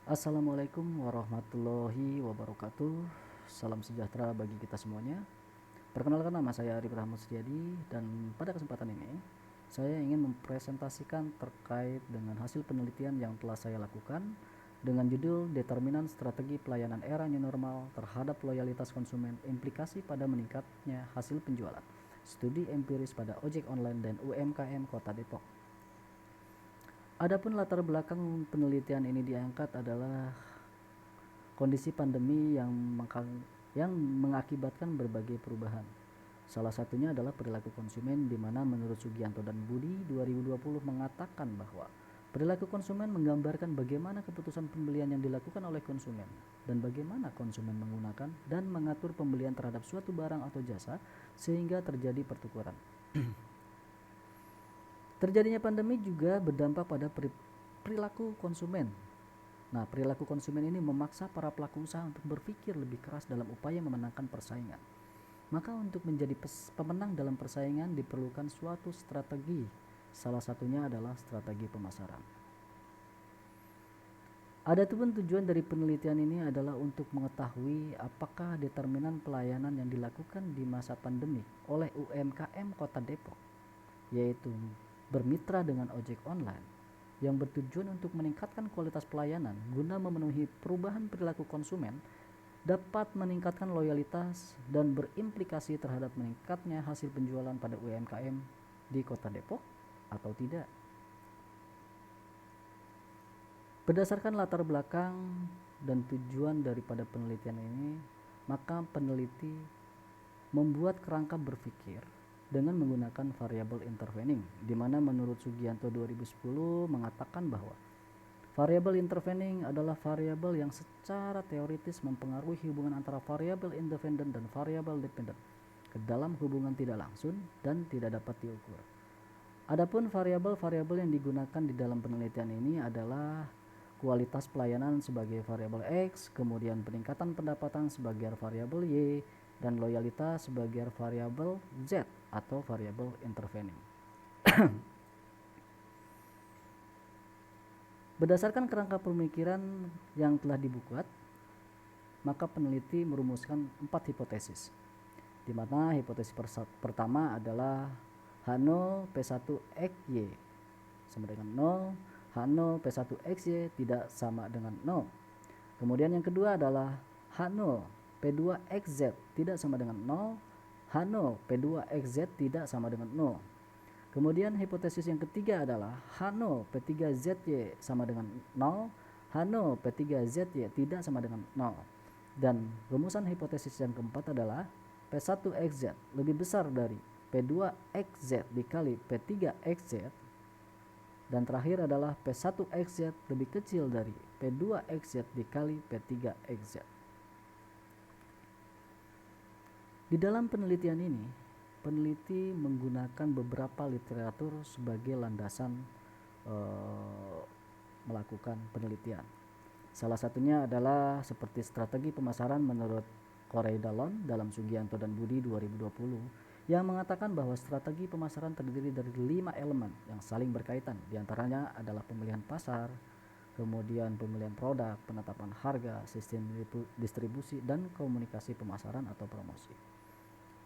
Assalamualaikum warahmatullahi wabarakatuh. Salam sejahtera bagi kita semuanya. Perkenalkan, nama saya Arif Rahmat Setiadi, dan pada kesempatan ini saya ingin mempresentasikan terkait dengan hasil penelitian yang telah saya lakukan dengan judul Determinan Strategi Pelayanan Era New Normal Terhadap Loyalitas Konsumen, Implikasi pada Meningkatnya Hasil Penjualan, Studi Empiris pada Ojek Online dan UMKM Kota Depok. Adapun latar belakang penelitian ini diangkat adalah kondisi pandemi yang mengakibatkan berbagai perubahan. Salah satunya adalah perilaku konsumen, di mana menurut Sugianto dan Budi 2020 mengatakan bahwa perilaku konsumen menggambarkan bagaimana keputusan pembelian yang dilakukan oleh konsumen dan bagaimana konsumen menggunakan dan mengatur pembelian terhadap suatu barang atau jasa sehingga terjadi pertukaran. Terjadinya pandemi juga berdampak pada perilaku konsumen. Nah, perilaku konsumen ini memaksa para pelaku usaha untuk berpikir lebih keras dalam upaya memenangkan persaingan. Maka untuk menjadi pemenang dalam persaingan diperlukan suatu strategi. Salah satunya adalah strategi pemasaran. Adapun tujuan dari penelitian ini adalah untuk mengetahui apakah determinan pelayanan yang dilakukan di masa pandemi oleh UMKM Kota Depok, yaitu bermitra dengan ojek online, yang bertujuan untuk meningkatkan kualitas pelayanan guna memenuhi perubahan perilaku konsumen, dapat meningkatkan loyalitas dan berimplikasi terhadap meningkatnya hasil penjualan pada UMKM di Kota Depok atau tidak. Berdasarkan latar belakang dan tujuan daripada penelitian ini, maka peneliti membuat kerangka berpikir dengan menggunakan variabel intervening, di mana menurut Sugianto 2010 mengatakan bahwa variabel intervening adalah variabel yang secara teoritis mempengaruhi hubungan antara variabel independen dan variabel dependen ke dalam hubungan tidak langsung dan tidak dapat diukur. Adapun variabel-variabel yang digunakan di dalam penelitian ini adalah kualitas pelayanan sebagai variabel X, kemudian peningkatan pendapatan sebagai variabel Y, dan loyalitas sebagai variabel Z atau variabel intervening. Berdasarkan kerangka pemikiran yang telah dibuat, maka peneliti merumuskan 4 hipotesis, di mana hipotesis pertama adalah H0 P1XY sama dengan 0, H0 P1XY tidak sama dengan 0. Kemudian yang kedua adalah H0 P2XZ tidak sama dengan 0, H0 P2XZ tidak sama dengan 0. Kemudian hipotesis yang ketiga adalah H0 P3ZY sama dengan 0, H0 P3ZY tidak sama dengan 0. Dan rumusan hipotesis yang keempat adalah P1XZ lebih besar dari P2XZ dikali P3XZ, dan terakhir adalah P1XZ lebih kecil dari P2XZ dikali P3XZ. Di dalam penelitian ini, peneliti menggunakan beberapa literatur sebagai landasan melakukan penelitian. Salah satunya adalah seperti strategi pemasaran menurut Corey Dallon dalam Sugianto dan Budi 2020, yang mengatakan bahwa strategi pemasaran terdiri dari 5 elemen yang saling berkaitan. Di antaranya adalah pemilihan pasar, kemudian pemilihan produk, penetapan harga, sistem distribusi, dan komunikasi pemasaran atau promosi.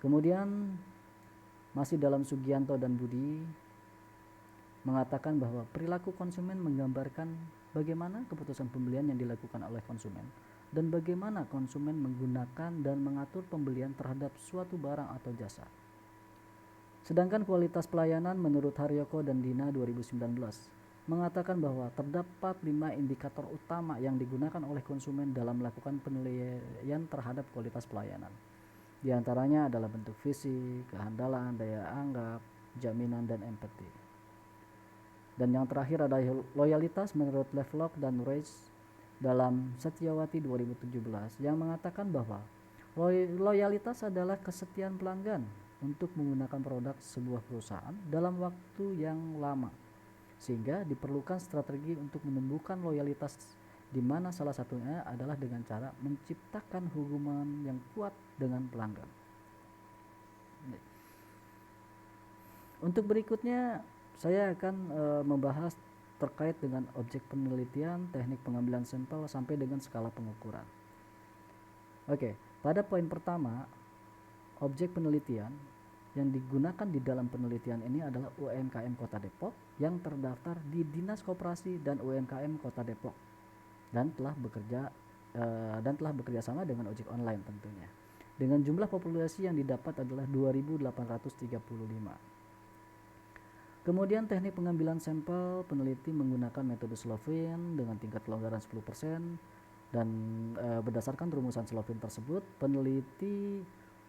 Kemudian masih dalam Sugianto dan Budi mengatakan bahwa perilaku konsumen menggambarkan bagaimana keputusan pembelian yang dilakukan oleh konsumen dan bagaimana konsumen menggunakan dan mengatur pembelian terhadap suatu barang atau jasa. Sedangkan kualitas pelayanan menurut Haryoko dan Dina 2019 mengatakan bahwa terdapat 5 indikator utama yang digunakan oleh konsumen dalam melakukan penilaian terhadap kualitas pelayanan. Di antaranya adalah bentuk fisik, kehandalan, daya anggap, jaminan, dan empati. Dan yang terakhir adalah loyalitas menurut Lovelock dan Reich dalam Setiawati 2017, yang mengatakan bahwa loyalitas adalah kesetiaan pelanggan untuk menggunakan produk sebuah perusahaan dalam waktu yang lama, sehingga diperlukan strategi untuk menumbuhkan loyalitas, di mana salah satunya adalah dengan cara menciptakan hubungan yang kuat dengan pelanggan. Untuk berikutnya saya akan membahas terkait dengan objek penelitian, teknik pengambilan sampel, sampai dengan skala pengukuran. Oke, pada poin pertama, objek penelitian yang digunakan di dalam penelitian ini adalah UMKM Kota Depok yang terdaftar di Dinas Koperasi dan UMKM Kota Depok dan telah bekerja sama dengan ojek online tentunya. Dengan jumlah populasi yang didapat adalah 2.835. Kemudian teknik pengambilan sampel, peneliti menggunakan metode Slovin dengan tingkat kelonggaran 10%, dan berdasarkan rumusan Slovin tersebut, peneliti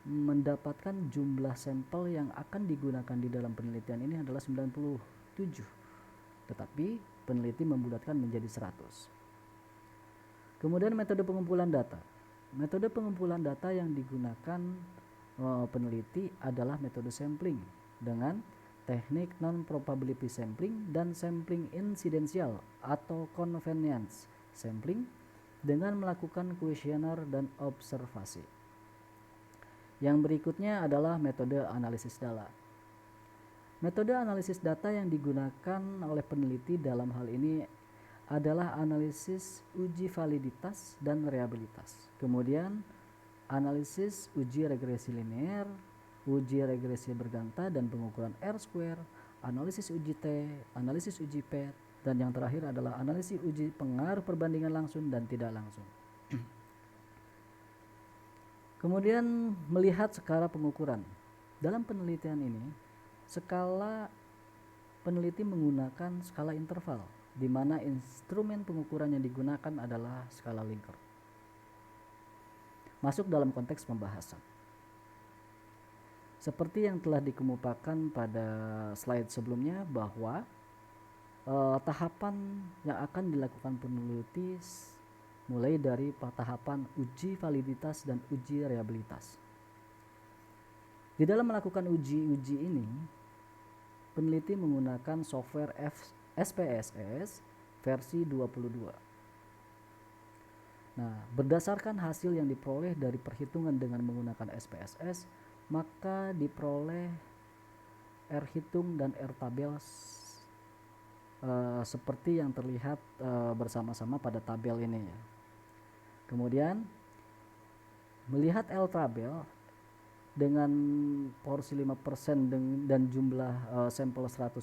mendapatkan jumlah sampel yang akan digunakan di dalam penelitian ini adalah 97, tetapi peneliti membulatkan menjadi 100. Kemudian metode pengumpulan data. Metode pengumpulan data yang digunakan peneliti adalah metode sampling dengan teknik non-probability sampling dan sampling insidensial atau convenience sampling dengan melakukan kuesioner dan observasi. Yang berikutnya adalah metode analisis data. Metode analisis data yang digunakan oleh peneliti dalam hal ini adalah analisis uji validitas dan reliabilitas. Kemudian analisis uji regresi linear, uji regresi berganta dan pengukuran R-square, analisis uji T, analisis uji P, dan yang terakhir adalah analisis uji pengaruh perbandingan langsung dan tidak langsung. Kemudian melihat skala pengukuran. Dalam penelitian ini, skala peneliti menggunakan skala interval, di mana instrumen pengukuran yang digunakan adalah skala Likert. Masuk dalam konteks pembahasan. Seperti yang telah dikemukakan pada slide sebelumnya bahwa tahapan yang akan dilakukan peneliti mulai dari tahapan uji validitas dan uji reliabilitas. Di dalam melakukan uji ini, peneliti menggunakan software SPSS versi 22. Nah, berdasarkan hasil yang diperoleh dari perhitungan dengan menggunakan SPSS, maka diperoleh R hitung dan R tabel seperti yang terlihat bersama-sama pada tabel ini ya. Kemudian melihat L tabel dengan porsi 5% dan jumlah sampel 100%,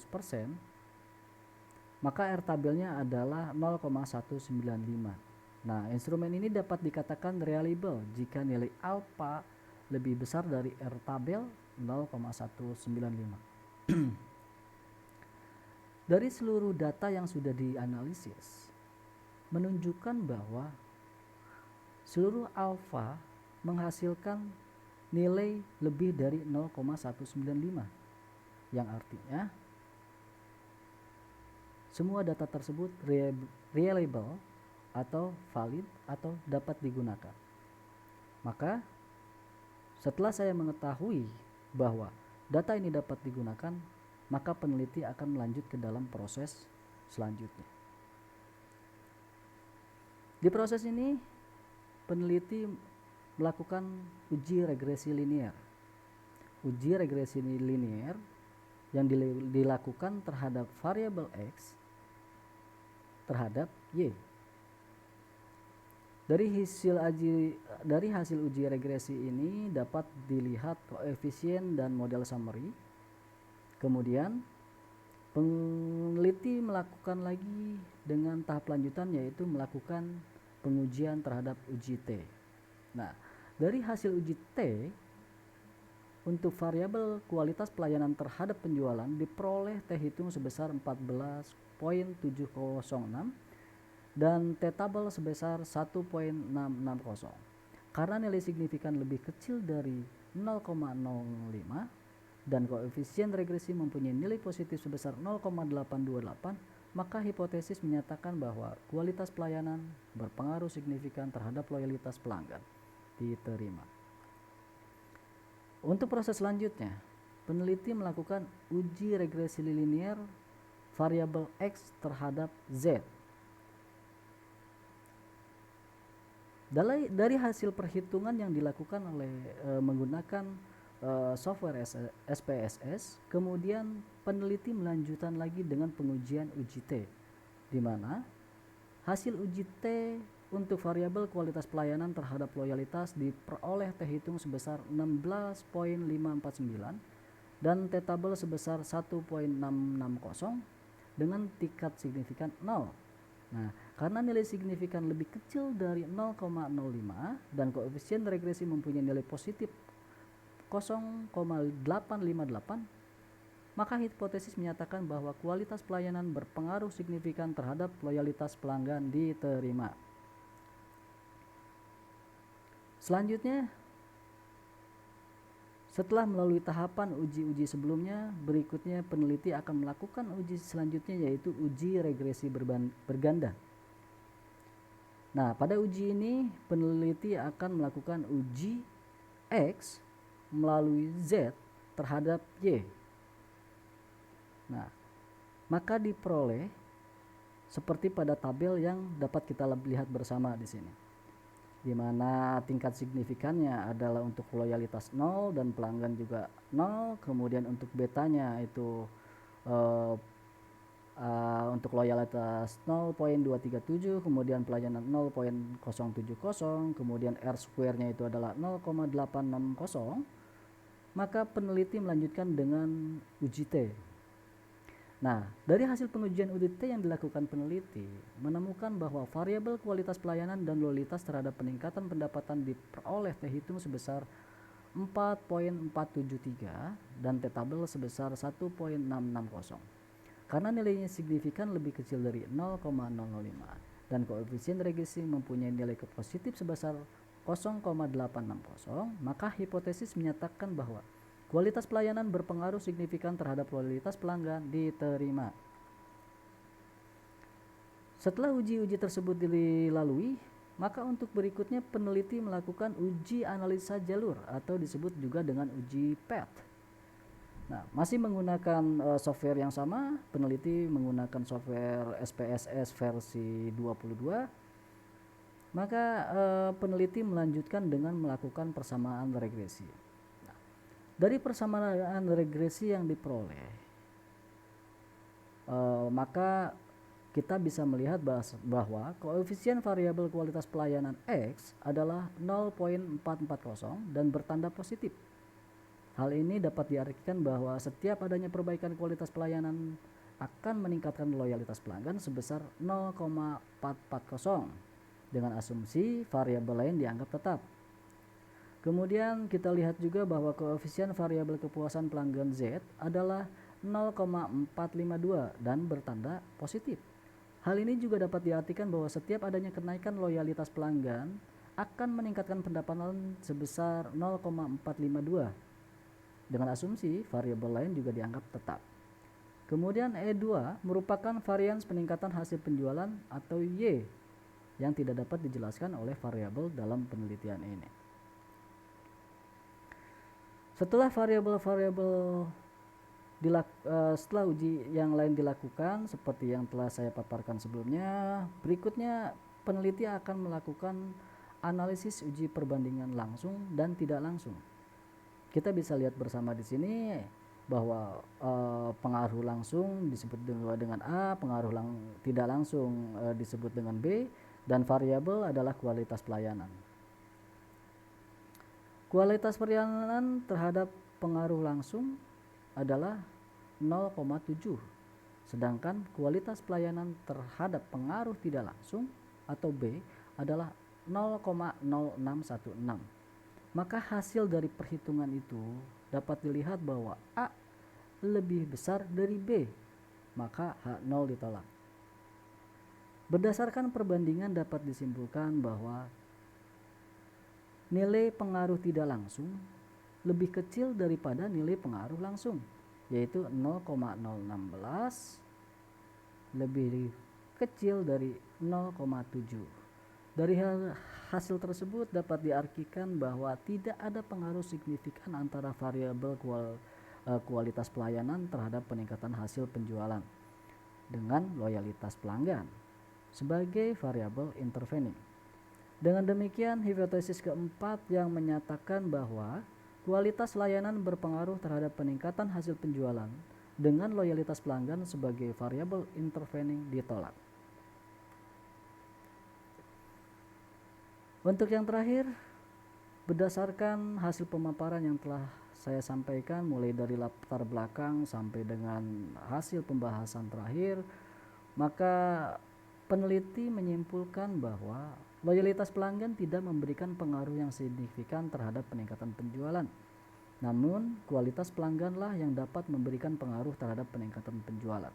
maka R tabelnya adalah 0,195. Nah, instrumen ini dapat dikatakan reliable jika nilai alfa lebih besar dari R tabel 0,195. Dari seluruh data yang sudah dianalisis menunjukkan bahwa seluruh alfa menghasilkan nilai lebih dari 0,195, yang artinya semua data tersebut reliable atau valid atau dapat digunakan. Maka setelah saya mengetahui bahwa data ini dapat digunakan, maka peneliti akan melanjut ke dalam proses selanjutnya. Di proses ini, peneliti melakukan uji regresi linear. Uji regresi linear yang dilakukan terhadap variabel X terhadap Y. Dari hasil uji regresi ini dapat dilihat koefisien dan model summary. Kemudian peneliti melakukan lagi dengan tahap lanjutan, yaitu melakukan pengujian terhadap uji T. Nah, dari hasil uji T untuk variabel kualitas pelayanan terhadap penjualan diperoleh T hitung sebesar 14.706 dan T tabel sebesar 1.660. Karena nilai signifikan lebih kecil dari 0,05 dan koefisien regresi mempunyai nilai positif sebesar 0,828, maka hipotesis menyatakan bahwa kualitas pelayanan berpengaruh signifikan terhadap loyalitas pelanggan. Diterima. Untuk proses selanjutnya, peneliti melakukan uji regresi linear variabel X terhadap Z. Dari hasil perhitungan yang dilakukan oleh menggunakan software SPSS, kemudian peneliti melanjutkan lagi dengan pengujian uji T. di mana hasil uji T untuk variabel kualitas pelayanan terhadap loyalitas diperoleh T hitung sebesar 16,549 dan T tabel sebesar 1,660 dengan tingkat signifikan 0. Nah, karena nilai signifikan lebih kecil dari 0,05 dan koefisien regresi mempunyai nilai positif 0,858, maka hipotesis menyatakan bahwa kualitas pelayanan berpengaruh signifikan terhadap loyalitas pelanggan diterima. Selanjutnya, setelah melalui tahapan uji-uji sebelumnya, berikutnya peneliti akan melakukan uji selanjutnya, yaitu uji regresi berganda. Nah, pada uji ini peneliti akan melakukan uji X melalui Z terhadap Y. Nah, maka diperoleh seperti pada tabel yang dapat kita lihat bersama di sini, di mana tingkat signifikannya adalah untuk loyalitas 0 dan pelanggan juga 0, kemudian untuk betanya itu untuk loyalitas 0,237, kemudian pelayanan 0,070, kemudian R square-nya itu adalah 0,860, maka peneliti melanjutkan dengan uji T. Nah, dari hasil pengujian uji T yang dilakukan peneliti menemukan bahwa variabel kualitas pelayanan dan loyalitas terhadap peningkatan pendapatan diperoleh T hitung sebesar 4,473 dan T tabel sebesar 1,660. Karena nilainya signifikan lebih kecil dari 0,005 dan koefisien regresi mempunyai nilai positif sebesar 0,860, maka hipotesis menyatakan bahwa kualitas pelayanan berpengaruh signifikan terhadap loyalitas pelanggan diterima. Setelah uji-uji tersebut dilalui, maka untuk berikutnya peneliti melakukan uji analisa jalur atau disebut juga dengan uji PET. Nah, masih menggunakan software yang sama, peneliti menggunakan software SPSS versi 22. Maka peneliti melanjutkan dengan melakukan persamaan regresi. Nah, dari persamaan regresi yang diperoleh, maka kita bisa melihat bahwa koefisien variabel kualitas pelayanan X adalah 0,440 dan bertanda positif. Hal ini dapat diartikan bahwa setiap adanya perbaikan kualitas pelayanan akan meningkatkan loyalitas pelanggan sebesar 0,440 dengan asumsi variabel lain dianggap tetap. Kemudian kita lihat juga bahwa koefisien variabel kepuasan pelanggan Z adalah 0,452 dan bertanda positif. Hal ini juga dapat diartikan bahwa setiap adanya kenaikan loyalitas pelanggan akan meningkatkan pendapatan sebesar 0,452 dengan asumsi variabel lain juga dianggap tetap. Kemudian E2 merupakan varians peningkatan hasil penjualan atau Y yang tidak dapat dijelaskan oleh variabel dalam penelitian ini. Setelah setelah uji yang lain dilakukan seperti yang telah saya paparkan sebelumnya, berikutnya peneliti akan melakukan analisis uji perbandingan langsung dan tidak langsung. Kita bisa lihat bersama di sini bahwa pengaruh langsung disebut dengan A, pengaruh tidak langsung disebut dengan B, dan variabel adalah kualitas pelayanan. Kualitas pelayanan terhadap pengaruh langsung adalah 0,7, sedangkan kualitas pelayanan terhadap pengaruh tidak langsung atau B adalah 0,0616. Maka hasil dari perhitungan itu dapat dilihat bahwa A lebih besar dari B, maka H0 ditolak. Berdasarkan perbandingan dapat disimpulkan bahwa nilai pengaruh tidak langsung lebih kecil daripada nilai pengaruh langsung, yaitu 0,016 lebih kecil dari 0,7. Dari hasil tersebut dapat diartikan bahwa tidak ada pengaruh signifikan antara variabel kualitas pelayanan terhadap peningkatan hasil penjualan dengan loyalitas pelanggan sebagai variabel intervening. Dengan demikian, hipotesis keempat yang menyatakan bahwa kualitas layanan berpengaruh terhadap peningkatan hasil penjualan dengan loyalitas pelanggan sebagai variabel intervening ditolak. Untuk yang terakhir, berdasarkan hasil pemaparan yang telah saya sampaikan mulai dari latar belakang sampai dengan hasil pembahasan terakhir, maka peneliti menyimpulkan bahwa loyalitas pelanggan tidak memberikan pengaruh yang signifikan terhadap peningkatan penjualan. Namun, kualitas pelangganlah yang dapat memberikan pengaruh terhadap peningkatan penjualan.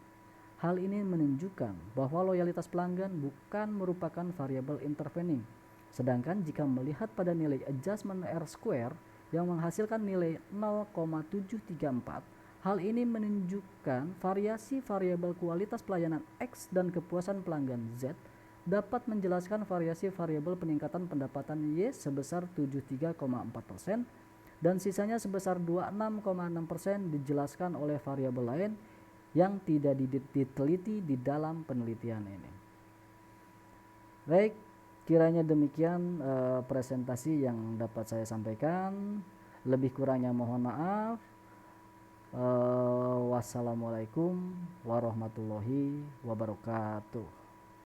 Hal ini menunjukkan bahwa loyalitas pelanggan bukan merupakan variabel intervening. Sedangkan jika melihat pada nilai adjustment R-square yang menghasilkan nilai 0,734, hal ini menunjukkan variasi variabel kualitas pelayanan X dan kepuasan pelanggan Z dapat menjelaskan variasi variabel peningkatan pendapatan Y sebesar 73,4%, dan sisanya sebesar 26,6% dijelaskan oleh variabel lain yang tidak diteliti di dalam penelitian ini. Baik, kiranya demikian presentasi yang dapat saya sampaikan. Lebih kurangnya mohon maaf. Wassalamualaikum warahmatullahi wabarakatuh.